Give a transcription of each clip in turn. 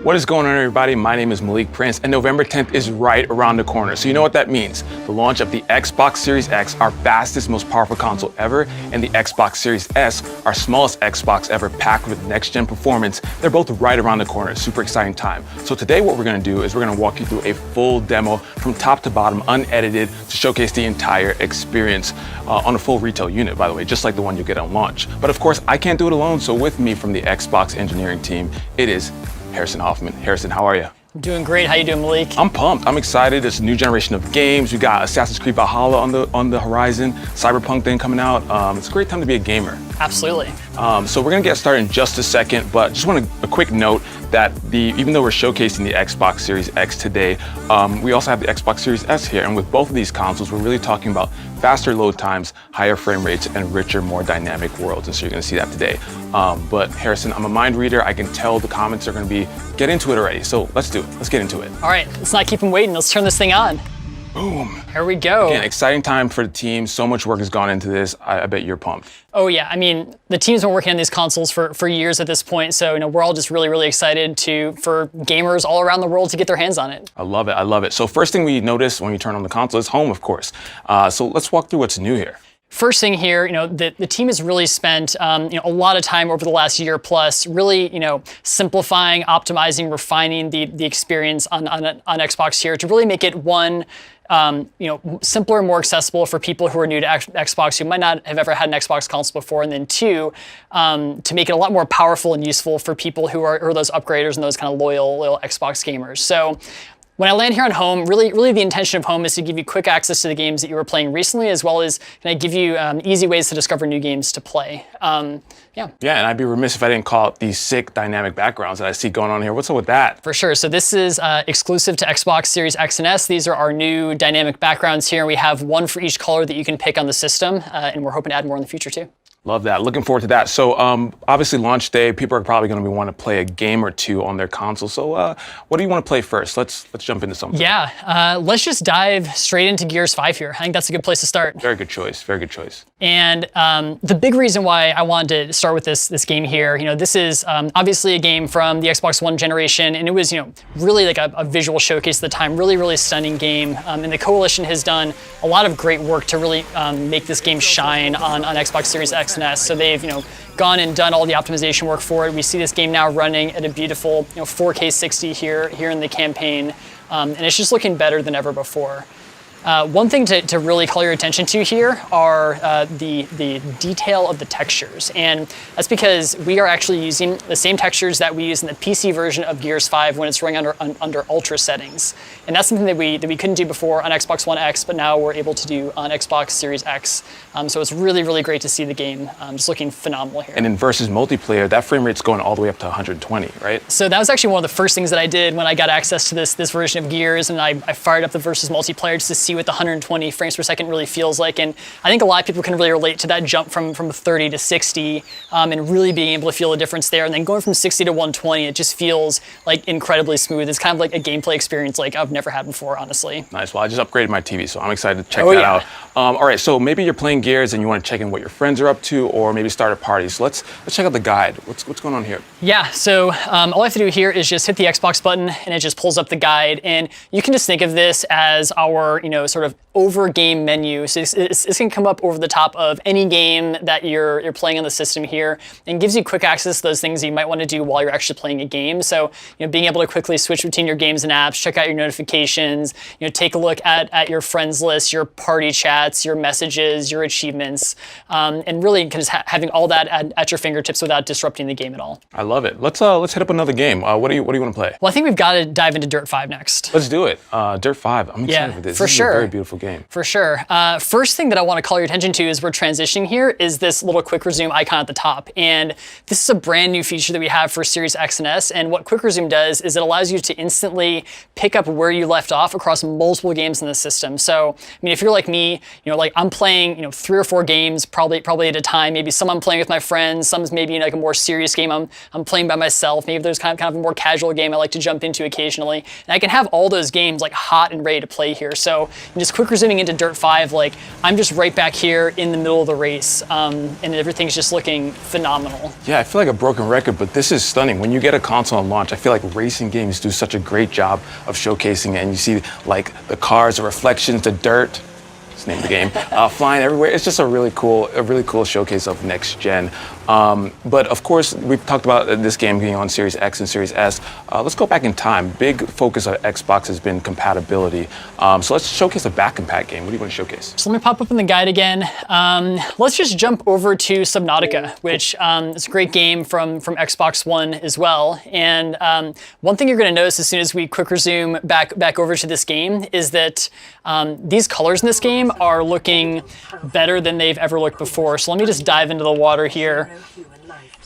What is going on, everybody? My name is Malik Prince, and November 10th is right around the corner. So you know what that means. The launch of the Xbox Series X, our fastest, most powerful console ever, and the Xbox Series S, our smallest Xbox ever, packed with next-gen performance. They're both right around the corner. Super exciting time. So today what we're gonna do is we're gonna walk you through a full demo from top to bottom, unedited, to showcase the entire experience on a full retail unit, by the way, just like the one you get on launch. But of course, I can't do it alone, so with me from the Xbox engineering team, it is Harrison Hoffman. Harrison, how are you? I'm doing great. How you doing, Malik? I'm pumped. I'm excited. It's a new generation of games. We got Assassin's Creed Valhalla on the horizon. Cyberpunk thing coming out. It's a great time to be a gamer. Absolutely. So we're gonna get started in just a second, but just want a quick note that even though we're showcasing the Xbox Series X today, we also have the Xbox Series S here, and with both of these consoles, we're really talking about faster load times, higher frame rates, and richer, more dynamic worlds, and so you're gonna see that today. But Harrison, I'm a mind reader. I can tell the comments are gonna be, get into it already, so let's do it. Let's get into it. All right, let's not keep them waiting. Let's turn this thing on. Boom. Here we go. Again, exciting time for the team. So much work has gone into this. I bet you're pumped. Oh yeah, I mean, the team's been working on these consoles for years at this point, so we're all just really excited for gamers all around the world to get their hands on it. I love it, I love it. So first thing we notice when we turn on the console is home, of course. So let's walk through what's new here. First thing here, the team has really spent a lot of time over the last year plus, really simplifying, optimizing, refining the experience on Xbox here to really make it one, simpler, more accessible for people who are new to Xbox who might not have ever had an Xbox console before, and then two, to make it a lot more powerful and useful for people who are those upgraders and those kind of loyal Xbox gamers. So when I land here on home, really the intention of home is to give you quick access to the games that you were playing recently, as well as give you easy ways to discover new games to play. Yeah, and I'd be remiss if I didn't call out these sick dynamic backgrounds that I see going on here. What's up with that? For sure. So this is exclusive to Xbox Series X and S. These are our new dynamic backgrounds here. We have one for each color that you can pick on the system, and we're hoping to add more in the future too. Love that. Looking forward to that. So obviously launch day, people are probably going to want to play a game or two on their console. So what do you want to play first? Let's jump into something. Yeah, let's just dive straight into Gears 5 here. I think that's a good place to start. Very good choice. Very good choice. And the big reason why I wanted to start with this game here, this is obviously a game from the Xbox One generation, and it was really like a visual showcase at the time. Really stunning game. And the Coalition has done a lot of great work to really make this game shine on Xbox Series X and S. So they've gone and done all the optimization work for it. We see this game now running at a beautiful 4K 60 here in the campaign, and it's just looking better than ever before. One thing to really call your attention to here are the detail of the textures, and that's because we are actually using the same textures that we use in the PC version of Gears 5 when it's running under Ultra settings, and that's something that we couldn't do before on Xbox One X, but now we're able to do on Xbox Series X. So it's really great to see the game just looking phenomenal here. And in versus multiplayer, that frame rate's going all the way up to 120, right? So that was actually one of the first things that I did when I got access to this version of Gears, and I fired up the versus multiplayer just to see what the 120 frames per second really feels like. And I think a lot of people can really relate to that jump from 30 to 60 and really being able to feel the difference there. And then going from 60 to 120, it just feels like incredibly smooth. It's kind of like a gameplay experience like I've never had before, honestly. Nice. Well, I just upgraded my TV, so I'm excited to check that out. All right, so maybe you're playing Gears and you want to check in what your friends are up to, or maybe start a party. So let's check out the guide. What's going on here? Yeah, so all I have to do here is just hit the Xbox button, and it just pulls up the guide. And you can just think of this as our, sort of over game menu. So it's going to come up over the top of any game that you're playing on the system here, and gives you quick access to those things that you might want to do while you're actually playing a game. So being able to quickly switch between your games and apps, check out your notifications, take a look at your friends list, your party chats, your messages, your achievements, and really just having all that at your fingertips without disrupting the game at all. I love it. Let's hit up another game. What do you want to play? Well, I think we've got to dive into Dirt 5 next. Let's do it. Dirt 5. I'm excited for this. For this sure. Is a very beautiful game. For sure. First thing that I want to call your attention to as we're transitioning here is this little quick resume icon at the top. And this is a brand new feature that we have for Series X and S. And what quick resume does is it allows you to instantly pick up where you left off across multiple games in the system. So, if you're like me, like I'm playing, 3 or 4 games probably at a time. Maybe some I'm playing with my friends, some's maybe like a more serious game I'm playing by myself. Maybe there's kind of a more casual game I like to jump into occasionally. And I can have all those games like hot and ready to play here. So And just quick resuming into Dirt 5, like I'm just right back here in the middle of the race, and everything's just looking phenomenal. Yeah, I feel like a broken record, but this is stunning. When you get a console on launch, I feel like racing games do such a great job of showcasing it, and you see like the cars, the reflections, the dirt. Let's name the game, flying everywhere. It's just a really cool showcase of next gen. But of course, we've talked about this game being on Series X and Series S. Let's go back in time. Big focus of Xbox has been compatibility. So let's showcase a back compat game. What do you want to showcase? So let me pop up in the guide again. Let's just jump over to Subnautica, which is a great game from Xbox One as well. And one thing you're going to notice as soon as we quick resume back over to this game is that these colors in this game are looking better than they've ever looked before. So let me just dive into the water here.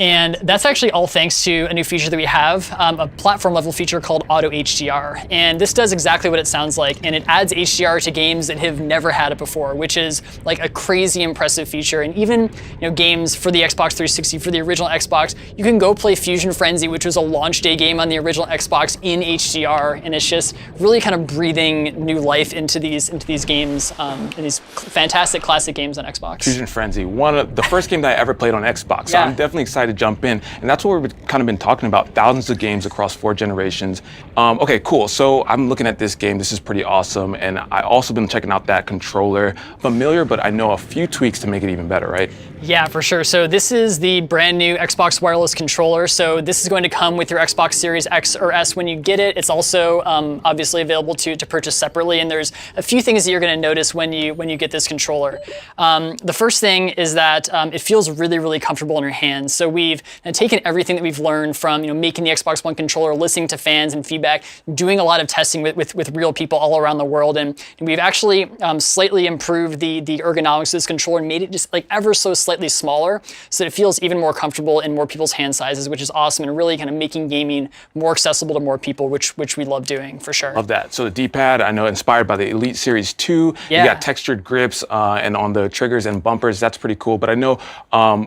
And that's actually all thanks to a new feature that we have, a platform level feature called Auto HDR. And this does exactly what it sounds like, and it adds HDR to games that have never had it before, which is like a crazy impressive feature. And even games for the Xbox 360, for the original Xbox, you can go play Fusion Frenzy, which was a launch day game on the original Xbox in HDR, and it's just really kind of breathing new life into these games, and these fantastic classic games on Xbox. Fusion Frenzy, one of the first game that I ever played on Xbox. So Yeah. I'm definitely excited to jump in, and that's what we've kind of been talking about, thousands of games across 4 generations. Okay, cool. So I'm looking at this game. This is pretty awesome, and I also been checking out that controller. Familiar, but I know a few tweaks to make it even better, right? Yeah, for sure. So this is the brand new Xbox wireless controller. So this is going to come with your Xbox Series X or S when you get it. It's also obviously available to purchase separately, and there's a few things that you're going to notice when you get this controller. The first thing is that it feels really, really comfortable in your hands. So we've taken everything that we've learned from making the Xbox One controller, listening to fans and feedback, doing a lot of testing with real people all around the world, and we've actually slightly improved the ergonomics of this controller and made it just like ever so slightly smaller, so it feels even more comfortable in more people's hand sizes, which is awesome, and really kind of making gaming more accessible to more people, which we love doing for sure. Love that. So the D-pad, I know, inspired by the Elite Series 2. Yeah. You got textured grips and on the triggers and bumpers. That's pretty cool. But I know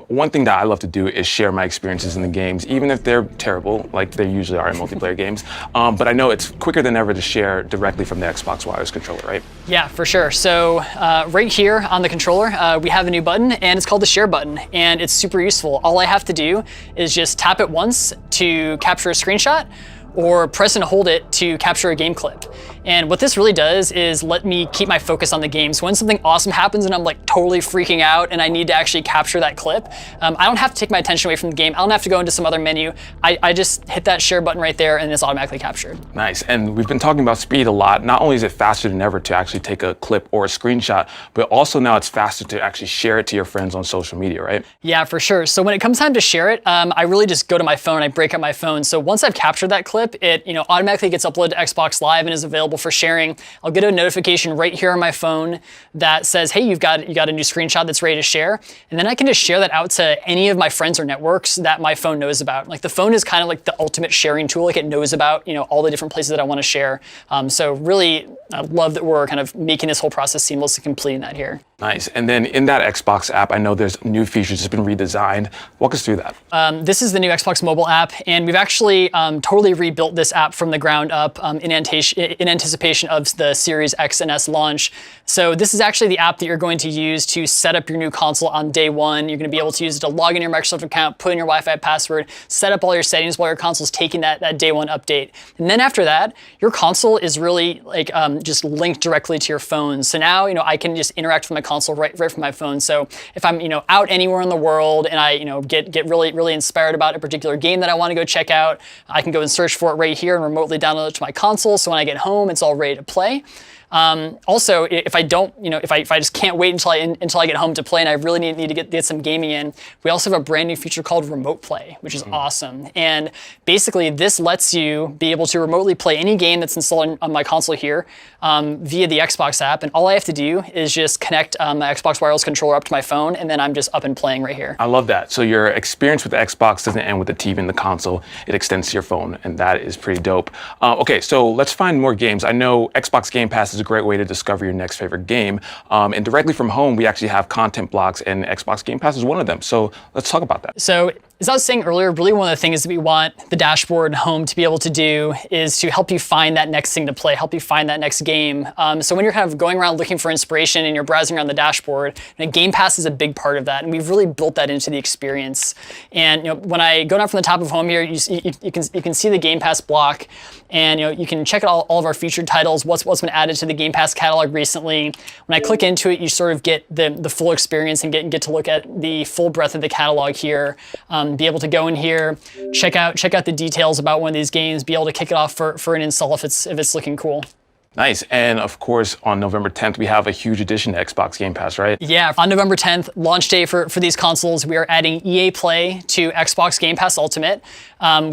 one thing that I love to do is share my experiences in the games, even if they're terrible, like they usually are in multiplayer games. But I know it's quicker than ever to share directly from the Xbox wireless controller, right? Yeah, for sure. So right here on the controller, we have a new button, and it's called the share button, and it's super useful. All I have to do is just tap it once to capture a screenshot, or press and hold it to capture a game clip. And what this really does is let me keep my focus on the game. So when something awesome happens and I'm like totally freaking out and I need to actually capture that clip, I don't have to take my attention away from the game. I don't have to go into some other menu. I just hit that share button right there and it's automatically captured. Nice. And we've been talking about speed a lot. Not only is it faster than ever to actually take a clip or a screenshot, but also now it's faster to actually share it to your friends on social media, right? Yeah, for sure. So when it comes time to share it, I really just go to my phone, I break up my phone. So once I've captured that clip, it automatically gets uploaded to Xbox Live and is available for sharing. I'll get a notification right here on my phone that says, hey, you got a new screenshot that's ready to share. And then I can just share that out to any of my friends or networks that my phone knows about. Like the phone is kind of like the ultimate sharing tool. Like it knows about all the different places that I want to share. So really, I love that we're kind of making this whole process seamless and completing that here. Nice. And then in that Xbox app, I know there's new features that's been redesigned. Walk us through that. This is the new Xbox mobile app, and we've actually totally rebuilt this app from the ground up in anticipation of the Series X and S launch. So this is actually the app that you're going to use to set up your new console on day one. You're going to be able to use it to log in your Microsoft account, put in your Wi-Fi password, set up all your settings while your console's taking that day one update. And then after that, your console is really like just linked directly to your phone. So now I can just interact with my console right from my phone. So if I'm out anywhere in the world and I get really inspired about a particular game that I want to go check out, I can go and search for it right here and remotely download it to my console. So when I get home, it's all ready to play. Also, if I don't, if I just can't wait until I get home to play and I really need to get some gaming in, we also have a brand new feature called Remote Play, which is awesome. And basically, this lets you be able to remotely play any game that's installed on my console here via the Xbox app. And all I have to do is just connect my Xbox wireless controller up to my phone, and then I'm just up and playing right here. I love that. So your experience with the Xbox doesn't end with the TV and the console. It extends to your phone, and that is pretty dope. Okay, so let's find more games. I know Xbox Game Pass is a great way to discover your next favorite game. And directly from home, we actually have content blocks, and Xbox Game Pass is one of them. So let's talk about that. So as I was saying earlier, really one of the things that we want the dashboard and home to be able to do is to help you find that next thing to play, help you find that next game. So when you're kind of going around looking for inspiration and you're browsing around the dashboard, Game Pass is a big part of that, and we've really built that into the experience. And when I go down from the top of home here, you can see the Game Pass block, and you can check out all of our featured titles, what's been added to the Game Pass catalog recently. When I click into it, you sort of get the full experience and get to look at the full breadth of the catalog here. Be able to go in here, check out the details about one of these games, be able to kick it off for an install if it's looking cool. Nice. And of course, on November 10th, we have a huge addition to Xbox Game Pass, right? Yeah, on November 10th, launch day for these consoles, we are adding EA Play to Xbox Game Pass Ultimate,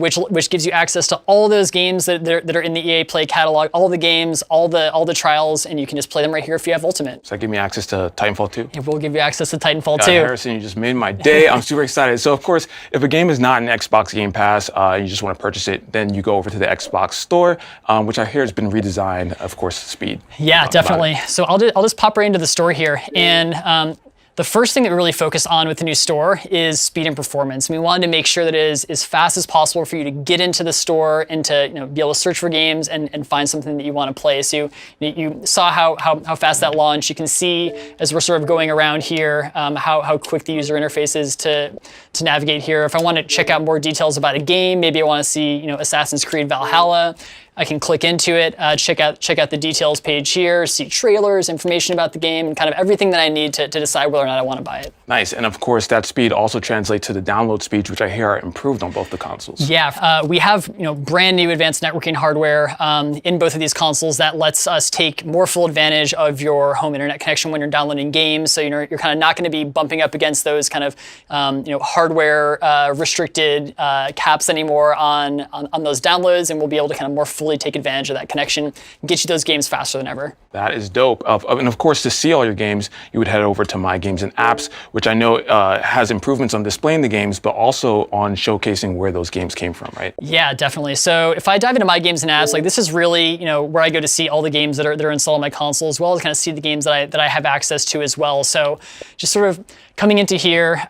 which gives you access to all those games that are in the EA Play catalog, all the games, all the trials, and you can just play them right here if you have Ultimate. Does that give me access to Titanfall 2? It will give you access to Titanfall 2. Harrison, you just made my day. I'm super excited. So of course, if a game is not in Xbox Game Pass, and you just want to purchase it, then you go over to the Xbox Store, which I hear has been redesigned, of course, speed. Yeah, definitely. So I'll just pop right into the store here, and the first thing that we really focus on with the new store is speed and performance. We wanted to make sure that it is as fast as possible for you to get into the store and to be able to search for games and find something that you want to play. So you saw how fast that launched. You can see as we're sort of going around here how quick the user interface is to navigate here. If I want to check out more details about a game, maybe I want to see Assassin's Creed Valhalla, I can click into it, check out the details page here, see trailers, information about the game, and kind of everything that I need to decide whether or not I want to buy it. Nice, and of course that speed also translates to the download speeds, which I hear are improved on both the consoles. Yeah, we have brand new advanced networking hardware in both of these consoles that lets us take more full advantage of your home internet connection when you're downloading games. So you're kind of not going to be bumping up against those kind of hardware restricted caps anymore on those downloads, and we'll be able to kind of more fully take advantage of that connection and get you those games faster than ever. That is dope. And of course, to see all your games, you would head over to My Games and Apps, which I know has improvements on displaying the games, but also on showcasing where those games came from, right? Yeah, definitely. So if I dive into My Games and Apps, this is really where I go to see all the games that are installed on my console, as well as kind of see the games that I have access to as well. So just sort of coming into here,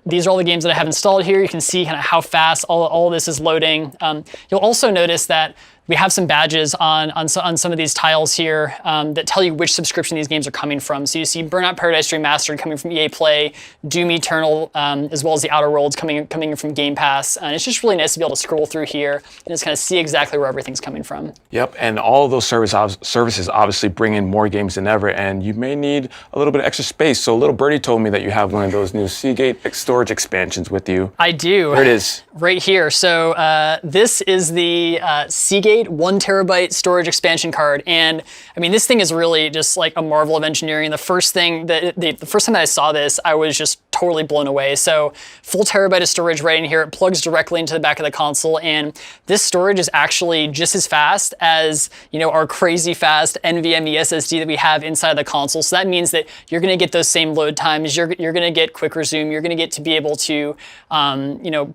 these are all the games that I have installed here. You can see kind of how fast all of this is loading. You'll also notice that we have some badges on some of these tiles here that tell you which subscription these games are coming from. So you see Burnout Paradise Remastered coming from EA Play, Doom Eternal, as well as the Outer Worlds coming in from Game Pass. And it's just really nice to be able to scroll through here and just kind of see exactly where everything's coming from. Yep, and all of those services obviously bring in more games than ever, and you may need a little bit of extra space. So little birdie told me that you have one of those new Seagate storage expansions with you. I do. There it is. Right here. So this is the Seagate 1 terabyte storage expansion card, and I mean this thing is really just like a marvel of engineering. The first time that I saw this, I was just totally blown away. So full terabyte of storage right in here. It plugs directly into the back of the console, and this storage is actually just as fast as our crazy fast NVMe SSD that we have inside the console. So that means that you're going to get those same load times. You're going to get quick resume. You're going to get to be able to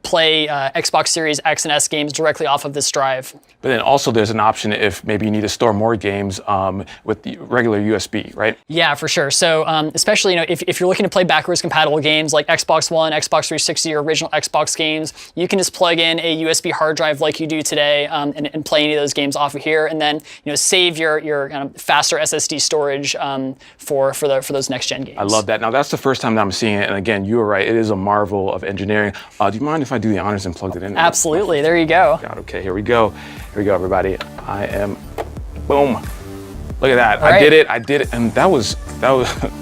play Xbox Series X and S games directly off of this drive. But then also there's an option if maybe you need to store more games with the regular USB, right? Yeah, for sure. So especially if you're looking to play backwards compatible games like Xbox One, Xbox 360, or original Xbox games, you can just plug in a USB hard drive like you do today and play any of those games off of here, and then save your kind of faster SSD storage for those next gen games. I love that. Now that's the first time that I'm seeing it, and again, you were right. It is a marvel of engineering. Do you mind if I do the honors and plug it in? Absolutely. There you go. God, okay, here we go. Here we go, everybody. I am, boom. Look at that. Right. I did it, and that was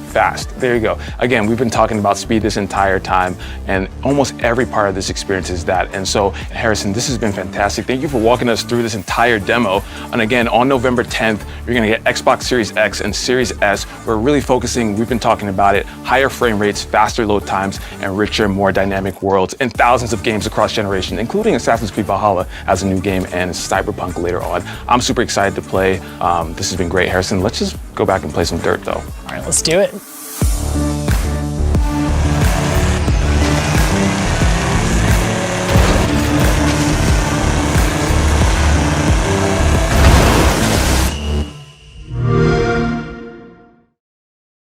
fast. There you go. Again, we've been talking about speed this entire time, and almost every part of this experience is that. And so, Harrison, this has been fantastic. Thank you for walking us through this entire demo. And again, on November 10th, you're gonna get Xbox Series X and Series S. We're really focusing, we've been talking about it, higher frame rates, faster load times, and richer, more dynamic worlds, and thousands of games across generations, including Assassin's Creed Valhalla as a new game and Cyberpunk later on. I'm super excited to play. This has been great, Harrison. Let's just go back and play some dirt, though. All right, let's do it.